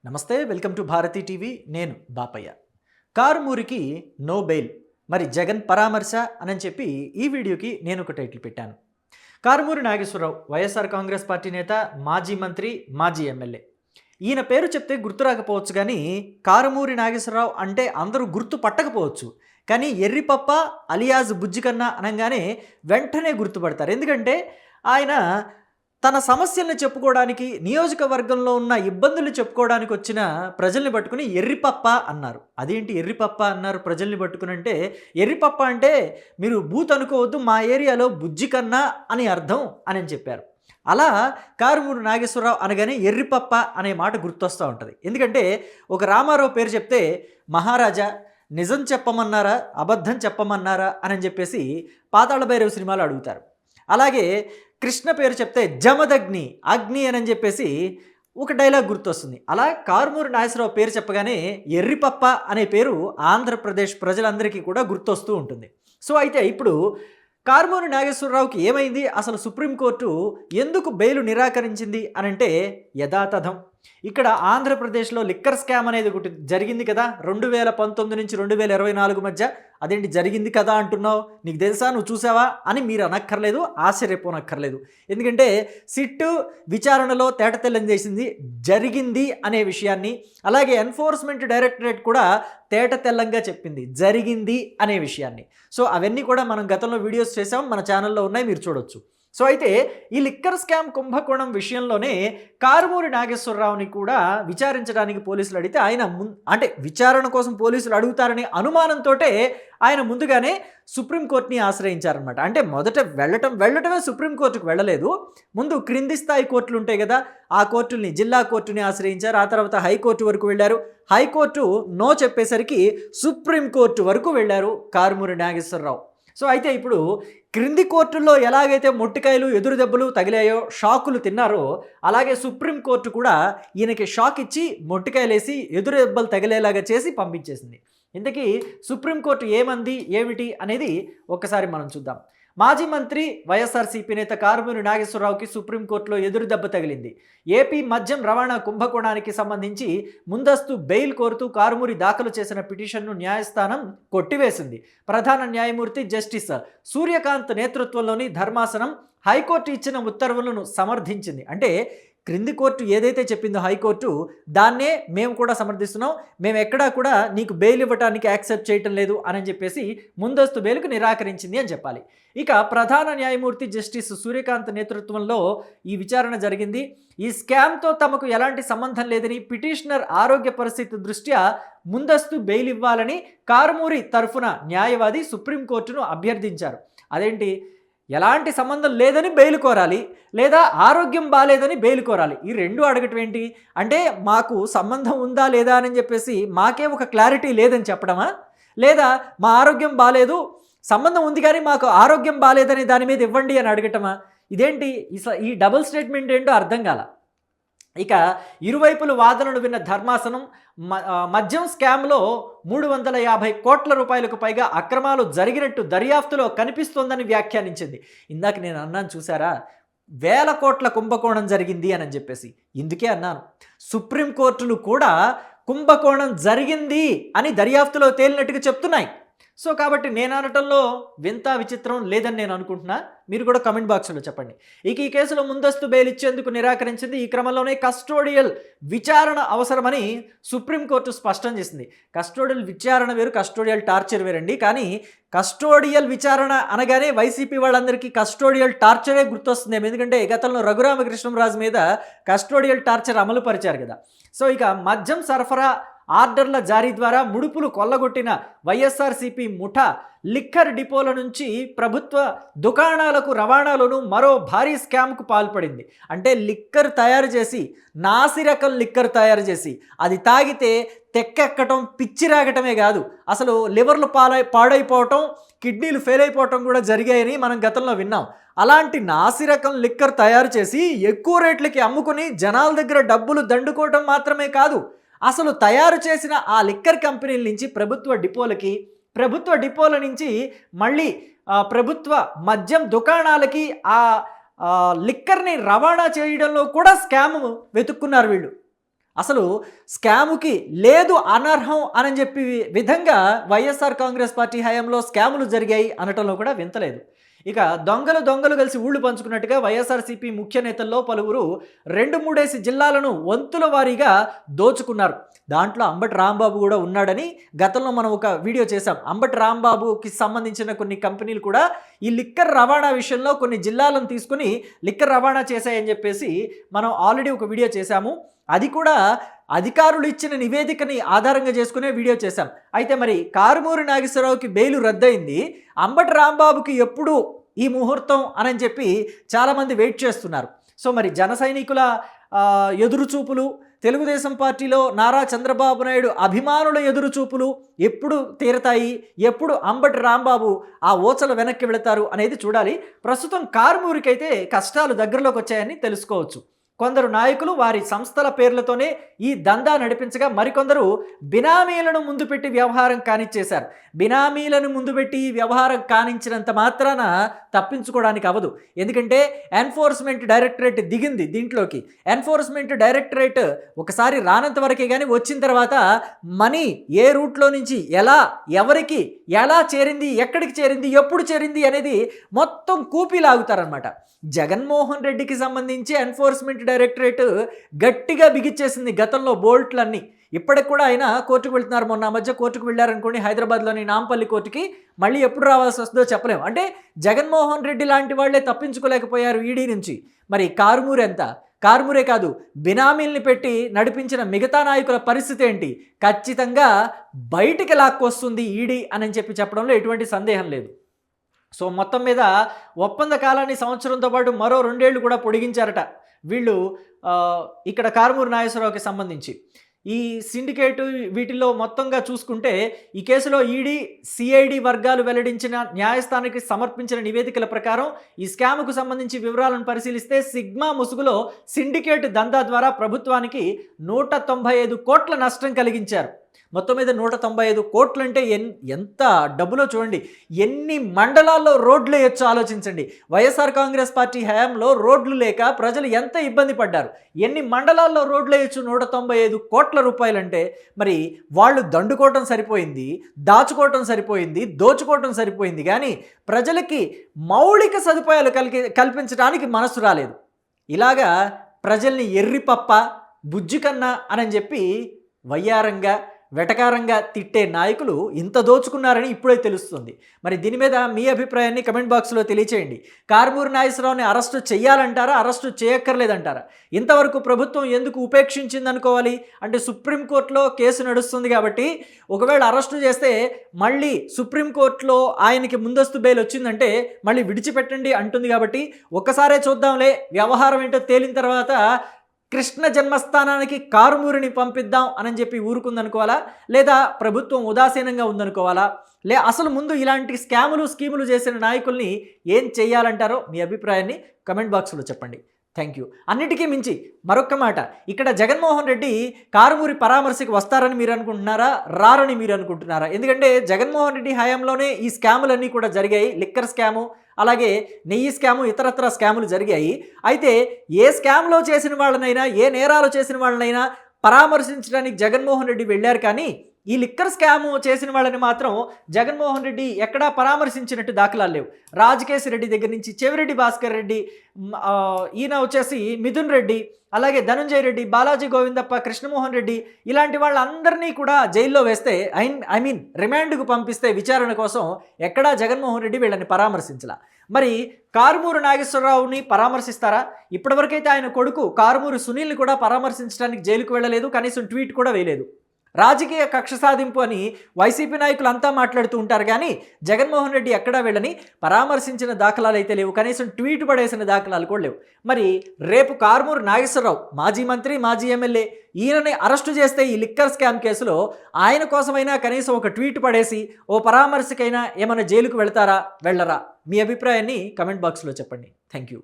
నమస్తే, welcome to Bharati TV. నేను Bapayya. కారుమూరికి no bail, మరి జగన్ పరామర్శ అని చెప్పి ఈ వీడియోకి నేను ఒక టైటిల్ పెట్టాను. కారుమూరి నాగేశ్వరరావు వైఎస్ఆర్ కాంగ్రెస్ పార్టీ నేత, మాజీ మంత్రి, మాజీ ఎమ్మెల్యే. ఈయన పేరు చెప్తే గుర్తు రాకపోవచ్చు, కానీ కారుమూరి నాగేశ్వరరావు అంటే అందరూ గుర్తు పట్టకపోవచ్చు. కానీ ఎర్రిపప్ప అలియాజ్ బుజ్జికన్న అనగానే వెంటనే గుర్తుపడతారు. ఎందుకంటే ఆయన తన సమస్యలను చెప్పుకోవడానికి, నియోజకవర్గంలో ఉన్న ఇబ్బందులు చెప్పుకోవడానికి వచ్చిన ప్రజల్ని పట్టుకుని ఎర్రిపప్ప అన్నారు. అదేంటి ఎర్రిపప్ప అన్నారు ప్రజల్ని పట్టుకుని అంటే? ఎర్రిపప్ప అంటే మీరు బూత్ అనుకోవద్దు, మా ఏరియాలో బుజ్జికన్నా అని అర్థం అని చెప్పారు. అలా కారుమూరి నాగేశ్వరరావు అనగానే ఎర్రిపప్ప అనే మాట గుర్తొస్తూ ఉంటుంది. ఎందుకంటే ఒక రామారావు పేరు చెప్తే మహారాజా, నిజం చెప్పమన్నారా అబద్ధం చెప్పమన్నారా అని చెప్పేసి పాతాళ భైరవ సినిమాలో అడుగుతారు. అలాగే కృష్ణ పేరు చెప్తే జమదగ్ని, అగ్ని అని చెప్పేసి ఒక డైలాగ్ గుర్తొస్తుంది. అలా కారుమూరి నాగేశ్వరరావు పేరు చెప్పగానే ఎర్రిపప్ప అనే పేరు ఆంధ్రప్రదేశ్ ప్రజలందరికీ కూడా గుర్తొస్తూ ఉంటుంది. సో అయితే ఇప్పుడు కారుమూరి నాగేశ్వరరావుకి ఏమైంది, అసలు సుప్రీంకోర్టు ఎందుకు బెయిల్ నిరాకరించింది అనంటే యథాతథం. ఇక్కడ ఆంధ్రప్రదేశ్లో లిక్కర్ స్కామ్ అనేది ఒకటి జరిగింది కదా, 2019 నుంచి 2024 మధ్య. అదేంటి జరిగింది కదా అంటున్నావు, నీకు తెలుసా, నువ్వు చూసావా అని మీరు అనక్కర్లేదు, ఆశ్చర్యపోనక్కర్లేదు. ఎందుకంటే సిట్టు విచారణలో తేటతెల్లం చేసింది జరిగింది అనే విషయాన్ని. అలాగే ఎన్ఫోర్స్మెంట్ డైరెక్టరేట్ కూడా తేటతెల్లంగా చెప్పింది జరిగింది అనే విషయాన్ని. సో అవన్నీ కూడా మనం గతంలో వీడియోస్ చేసాం, మన ఛానల్లో ఉన్నాయి, మీరు చూడొచ్చు. సో అయితే ఈ లిక్కర్ స్కామ్ కుంభకోణం విషయంలోనే కారుమూరి నాగేశ్వరరావుని కూడా విచారించడానికి పోలీసులు అడిగితే ఆయన అంటే విచారణ కోసం పోలీసులు అడుగుతారని అనుమానంతో ఆయన ముందుగానే సుప్రీంకోర్టుని ఆశ్రయించారనమాట. అంటే మొదట వెళ్ళటమే సుప్రీంకోర్టుకు వెళ్ళలేదు, ముందు క్రింది స్థాయి కోర్టులు ఉంటాయి కదా, ఆ కోర్టుల్ని, జిల్లా కోర్టుని ఆశ్రయించారు. ఆ తర్వాత హైకోర్టు వరకు వెళ్ళారు. హైకోర్టు నో చెప్పేసరికి సుప్రీంకోర్టు వరకు వెళ్ళారు కారుమూరి నాగేశ్వరరావు. సో అయితే ఇప్పుడు క్రింది కోర్టుల్లో ఎలాగైతే మొట్టికాయలు, ఎదురు దెబ్బలు తగిలాయో, షాకులు తిన్నారో, అలాగే సుప్రీంకోర్టు కూడా ఈయనకి షాక్ ఇచ్చి మొట్టికాయలేసి ఎదురు దెబ్బలు తగిలేలాగా చేసి పంపించేసింది. ఇంతకీ సుప్రీంకోర్టు ఏమంది ఏమిటి అనేది ఒక్కసారి మనం చూద్దాం. మాజీ మంత్రి, వైఎస్ఆర్సీపీ నేత కారుమూరి నాగేశ్వరరావుకి సుప్రీంకోర్టులో ఎదురు దెబ్బ తగిలింది. ఏపీ మద్యం రవాణా కుంభకోణానికి సంబంధించి ముందస్తు బెయిల్ కోరుతూ కారుమూరి దాఖలు చేసిన పిటిషన్ను న్యాయస్థానం కొట్టివేసింది. ప్రధాన న్యాయమూర్తి జస్టిస్ సూర్యకాంత్ నేతృత్వంలోని ధర్మాసనం హైకోర్టు ఇచ్చిన ఉత్తర్వులను సమర్థించింది. అంటే క్రింది కోర్టు ఏదైతే చెప్పిందో హైకోర్టు, దాన్నే మేము కూడా సమర్థిస్తున్నాం, మేము ఎక్కడా కూడా నీకు బెయిల్ ఇవ్వడానికి యాక్సెప్ట్ చేయటం లేదు అని చెప్పేసి ముందస్తు బెయిల్కు నిరాకరించింది అని చెప్పాలి. ఇక ప్రధాన న్యాయమూర్తి జస్టిస్ సూర్యకాంత్ నేతృత్వంలో ఈ విచారణ జరిగింది. ఈ స్కామ్తో తమకు ఎలాంటి సంబంధం లేదని, పిటిషనర్ ఆరోగ్య పరిస్థితి దృష్ట్యా ముందస్తు బెయిల్ ఇవ్వాలని కారుమూరి తరఫున న్యాయవాది సుప్రీంకోర్టును అభ్యర్థించారు. అదేంటి, ఎలాంటి సంబంధం లేదని బెయిల్ కోరాలి, లేదా ఆరోగ్యం బాలేదని బెయిల్ కోరాలి, ఈ రెండు అడగటం ఏంటి? అంటే మాకు సంబంధం ఉందా లేదా అని చెప్పేసి మాకే ఒక క్లారిటీ లేదని చెప్పడమా, లేదా మా ఆరోగ్యం బాలేదు, సంబంధం ఉంది కానీ మాకు ఆరోగ్యం బాలేదని దాని మీద ఇవ్వండి అని అడగటమా? ఇదేంటి, ఈ డబుల్ స్టేట్మెంట్ ఏంటో అర్థం కాల. ఇక ఇరువైపుల వాదనలు విన్న ధర్మాసనం మద్యం స్కామ్లో 350 కోట్ల రూపాయలకు పైగా అక్రమాలు జరిగినట్టు దర్యాప్తులో కనిపిస్తోందని వ్యాఖ్యానించింది. ఇందాక నేను అన్నాను చూసారా, వేల కోట్ల కుంభకోణం జరిగింది అని చెప్పేసి. ఇందుకే అన్నాను, సుప్రీంకోర్టులు కూడా కుంభకోణం జరిగింది అని దర్యాప్తులో తేలినట్టుగా చెప్తున్నాయి. సో కాబట్టి నేను అనటంలో వింత విచిత్రం లేదని నేను అనుకుంటున్నా. మీరు కూడా కమెంట్ బాక్స్లో చెప్పండి. ఇక ఈ కేసులో ముందస్తు బెయిల్ ఇచ్చేందుకు నిరాకరించింది. ఈ క్రమంలోనే కస్టోడియల్ విచారణ అవసరమని సుప్రీంకోర్టు స్పష్టం చేసింది. కస్టోడియల్ విచారణ వేరు, కస్టోడియల్ టార్చర్ వేరండి. కానీ కస్టోడియల్ విచారణ అనగానే వైసీపీ వాళ్ళందరికీ కస్టోడియల్ టార్చరే గుర్తొస్తుంది. ఎందుకంటే గతంలో రఘురామకృష్ణంరాజు మీద కస్టోడియల్ టార్చర్ అమలు పరిచారు కదా. సో ఇక మద్యం సరఫరా ఆర్డర్ల జారీ ద్వారా ముడుపులు కొల్లగొట్టిన వైఎస్ఆర్సీపీ ముఠా లిక్కర్ డిపోల నుంచి ప్రభుత్వ దుకాణాలకు రవాణాలోనూ మరో భారీ స్కామ్కు పాల్పడింది. అంటే లిక్కర్ తయారు చేసి, నాసిరకం లిక్కర్ తయారు చేసి అది తాగితే తెక్కెక్కటం, పిచ్చి రాగటమే కాదు, అసలు లివర్లు పాడైపోవటం, కిడ్నీలు ఫెయిల్ అయిపోవటం కూడా జరిగాయని మనం గతంలో విన్నాం. అలాంటి నాసిరకం లిక్కర్ తయారు చేసి ఎక్కువ రేట్లకి అమ్ముకుని జనాల దగ్గర డబ్బులు దండుకోవటం మాత్రమే కాదు, అసలు తయారు చేసిన ఆ లిక్కర్ కంపెనీల నుంచి ప్రభుత్వ డిపోలకి, ప్రభుత్వ డిపోల నుంచి మళ్ళీ ప్రభుత్వ మద్యం దుకాణాలకి ఆ లిక్కర్ని రవాణా చేయడంలో కూడా స్కామ్ వెతుక్కున్నారు వీళ్ళు. అసలు స్కాముకి లేదు, అనర్హం అని చెప్పి విధంగా వైఎస్ఆర్ కాంగ్రెస్ పార్టీ హయాంలో స్కాములు జరిగాయి అనటంలో కూడా వింతలేదు. ఇక దొంగలు కలిసి ఊళ్ళు పంచుకున్నట్టుగా వైఎస్ఆర్సీపీ ముఖ్య నేతల్లో పలువురు 2-3 జిల్లాలను వంతుల వారీగా దోచుకున్నారు. దాంట్లో అంబటి రాంబాబు కూడా ఉన్నాడని గతంలో మనం ఒక వీడియో చేశాం. అంబటి రాంబాబుకి సంబంధించిన కొన్ని కంపెనీలు కూడా ఈ లిక్కర్ రవాణా విషయంలో కొన్ని జిల్లాలను తీసుకుని లిక్కర్ రవాణా చేశాయని చెప్పేసి మనం ఆల్రెడీ ఒక వీడియో చేశాము. అది కూడా అధికారులు ఇచ్చిన నివేదికని ఆధారంగా చేసుకునే వీడియో చేశాం. అయితే మరి కారుమూరి నాగేశ్వరరావుకి బెయిలు రద్దయింది, అంబటి రాంబాబుకి ఎప్పుడు ఈ ముహూర్తం అని చెప్పి చాలామంది వెయిట్ చేస్తున్నారు. సో మరి జన సైనికుల ఎదురుచూపులు, తెలుగుదేశం పార్టీలో నారా చంద్రబాబు నాయుడు అభిమానుల ఎదురుచూపులు ఎప్పుడు తీరతాయి, ఎప్పుడు అంబటి రాంబాబు ఆ ఓచలు వెనక్కి వెళతారు అనేది చూడాలి. ప్రస్తుతం కారుమూరికైతే కష్టాలు దగ్గరలోకి వచ్చాయని తెలుసుకోవచ్చు. కొందరు నాయకులు వారి సంస్థల పేర్లతోనే ఈ దందా నడిపించగా, మరికొందరు బినామీలను ముందు పెట్టి వ్యవహారం కానిచ్చేశారు. బినామీలను ముందు పెట్టి వ్యవహారం కానించినంత మాత్రాన తప్పించుకోవడానికి అవ్వదు. ఎందుకంటే ఎన్ఫోర్స్మెంట్ డైరెక్టరేట్ దిగింది దీంట్లోకి. ఎన్ఫోర్స్మెంట్ డైరెక్టరేట్ ఒకసారి రానంత వరకే కానీ వచ్చిన తర్వాత మనీ ఏ రూట్లో నుంచి ఎలా, ఎవరికి ఎలా చేరింది, ఎక్కడికి చేరింది, ఎప్పుడు చేరింది అనేది మొత్తం కూపీ లాగుతారనమాట. జగన్మోహన్ రెడ్డికి సంబంధించి ఎన్ఫోర్స్మెంట్ డైరెక్టరేట్ గట్టిగా బిగిచ్చేసింది గతంలో బోల్ట్లన్నీ. ఇప్పటికి కూడా ఆయన కోర్టుకు వెళ్తున్నారు. మొన్న మధ్య కోర్టుకు వెళ్ళారనుకోండి, హైదరాబాద్లోని నాంపల్లి కోర్టుకి. మళ్ళీ ఎప్పుడు రావాల్సి వస్తుందో చెప్పలేము. అంటే జగన్మోహన్ రెడ్డి లాంటి వాళ్లే తప్పించుకోలేకపోయారు ఈడీ నుంచి. మరి కారుమూరి ఎంత? కారుమూరే కాదు, బినామీల్ని పెట్టి నడిపించిన మిగతా నాయకుల పరిస్థితి ఏంటి? ఖచ్చితంగా బయటికి లాక్కొస్తుంది ఈడీ అని చెప్పడంలో ఎటువంటి సందేహం లేదు. సో మొత్తం మీద ఒప్పంద కాలాన్ని సంవత్సరంతో పాటు మరో 2 ఏళ్ళు కూడా పొడిగించారట వీళ్ళు. ఇక్కడ కారుమూరి నాగేశ్వరరావుకి సంబంధించి ఈ సిండికేటు వీటిల్లో మొత్తంగా చూసుకుంటే ఈ కేసులో ఈడీ, సిఐడి వర్గాలు వెల్లడించిన న్యాయస్థానానికి సమర్పించిన నివేదికల ప్రకారం ఈ స్కామ్కు సంబంధించి వివరాలను పరిశీలిస్తే సిగ్మా ముసుగులో సిండికేట్ దందా ద్వారా ప్రభుత్వానికి 195 కోట్ల నష్టం కలిగించారు. మొత్తం మీద 195 కోట్లు అంటే ఎంత డబ్బులో చూడండి. ఎన్ని మండలాల్లో రోడ్లు వేయొచ్చో ఆలోచించండి. వైఎస్ఆర్ కాంగ్రెస్ పార్టీ హయాంలో రోడ్లు లేక ప్రజలు ఎంత ఇబ్బంది పడ్డారు. ఎన్ని మండలాల్లో రోడ్లు వేయొచ్చు? 195 కోట్ల రూపాయలంటే మరి వాళ్ళు దండుకోవటం సరిపోయింది, దాచుకోవటం సరిపోయింది, దోచుకోవటం సరిపోయింది, కానీ ప్రజలకి మౌలిక సదుపాయాలు కల్పించడానికి మనసు రాలేదు. ఇలాగా ప్రజల్ని ఎర్రిపప్ప, బుజ్జికన్నా అని చెప్పి వయ్యారంగా, వెటకారంగా తిట్టే నాయకులు ఇంత దోచుకున్నారని ఇప్పుడే తెలుస్తుంది. మరి దీని మీద మీ అభిప్రాయాన్ని కమెంట్ బాక్స్లో తెలియచేయండి. కారుమూరి నాగేశ్వరరావుని అరెస్టు చేయాలంటారా, అరెస్టు చేయక్కర్లేదంటారా? ఇంతవరకు ప్రభుత్వం ఎందుకు ఉపేక్షించింది అనుకోవాలి? అంటే సుప్రీంకోర్టులో కేసు నడుస్తుంది కాబట్టి ఒకవేళ అరెస్టు చేస్తే మళ్ళీ సుప్రీంకోర్టులో ఆయనకి ముందస్తు బెయిల్ వచ్చిందంటే మళ్ళీ విడిచిపెట్టండి అంటుంది కాబట్టి ఒక్కసారే చూద్దాంలే, వ్యవహారం ఏంటో తేలిన తర్వాత కృష్ణ జన్మస్థానానికి కారుమూరిని పంపిద్దాం అని చెప్పి ఊరుకుందనుకోవాలా, లేదా ప్రభుత్వం ఉదాసీనంగా ఉందనుకోవాలా, అసలు ముందు ఇలాంటి స్కీములు చేసిన నాయకుల్ని ఏం చేయాలంటారో మీ అభిప్రాయాన్ని కమెంట్ బాక్స్లో చెప్పండి. Thank you. అన్నిటికీ మించి మరొక్క మాట, ఇక్కడ జగన్మోహన్ రెడ్డి కారుమూరి పరామర్శకు వస్తారని మీరు అనుకుంటున్నారా, రారని మీరు అనుకుంటున్నారా? ఎందుకంటే జగన్మోహన్ రెడ్డి హయాంలోనే ఈ స్కాములన్నీ కూడా జరిగాయి. లిక్కర్ స్కాము, అలాగే నెయ్యి స్కాము, ఇతరత్ర స్కాములు జరిగాయి. అయితే ఏ స్కామ్లో చేసిన వాళ్ళనైనా, ఏ నేరాలు చేసిన వాళ్ళనైనా పరామర్శించడానికి జగన్మోహన్ రెడ్డి వెళ్ళారు, కానీ ఈ లిక్కర్ స్కాము చేసిన వాళ్ళని మాత్రం జగన్మోహన్ రెడ్డి ఎక్కడా పరామర్శించినట్టు దాఖలాలు లేవు. రాజకేశ్ రెడ్డి దగ్గర నుంచి చెవిరెడ్డి భాస్కర్ రెడ్డి, ఈయన వచ్చేసి మిథున్ రెడ్డి, అలాగే ధనంజయ రెడ్డి, బాలాజీ గోవిందప్ప, కృష్ణమోహన్ రెడ్డి, ఇలాంటి వాళ్ళందరినీ కూడా జైల్లో వేస్తే రిమాండ్కు పంపిస్తే విచారణ కోసం ఎక్కడా జగన్మోహన్ రెడ్డి వీళ్ళని పరామర్శించాల. మరి కారుమూరి నాగేశ్వరరావుని పరామర్శిస్తారా? ఇప్పటివరకైతే ఆయన కొడుకు కారుమూరి సునీల్ని కూడా పరామర్శించడానికి జైలుకు వెళ్ళలేదు, కనీసం ట్వీట్ కూడా వేయలేదు. రాజకీయ కక్ష సాధింపు అని వైసీపీ నాయకులు అంతా మాట్లాడుతూ ఉంటారు, కానీ జగన్మోహన్ రెడ్డి ఎక్కడా వెళ్ళని పరామర్శించిన దాఖలాలు అయితే లేవు, కనీసం ట్వీట్ పడేసిన దాఖలాలు కూడా లేవు. మరి రేపు కారుమూరి నాగేశ్వరరావు మాజీ మంత్రి, మాజీ ఎమ్మెల్యే, ఈయనని అరెస్టు చేస్తే ఈ లిక్కర్ స్కామ్ కేసులో ఆయన కోసమైనా కనీసం ఒక ట్వీట్ పడేసి ఓ పరామర్శకైనా ఏమైనా జైలుకు వెళ్తారా, వెళ్ళరా? మీ అభిప్రాయాన్ని కమెంట్ బాక్స్లో చెప్పండి. Thank you.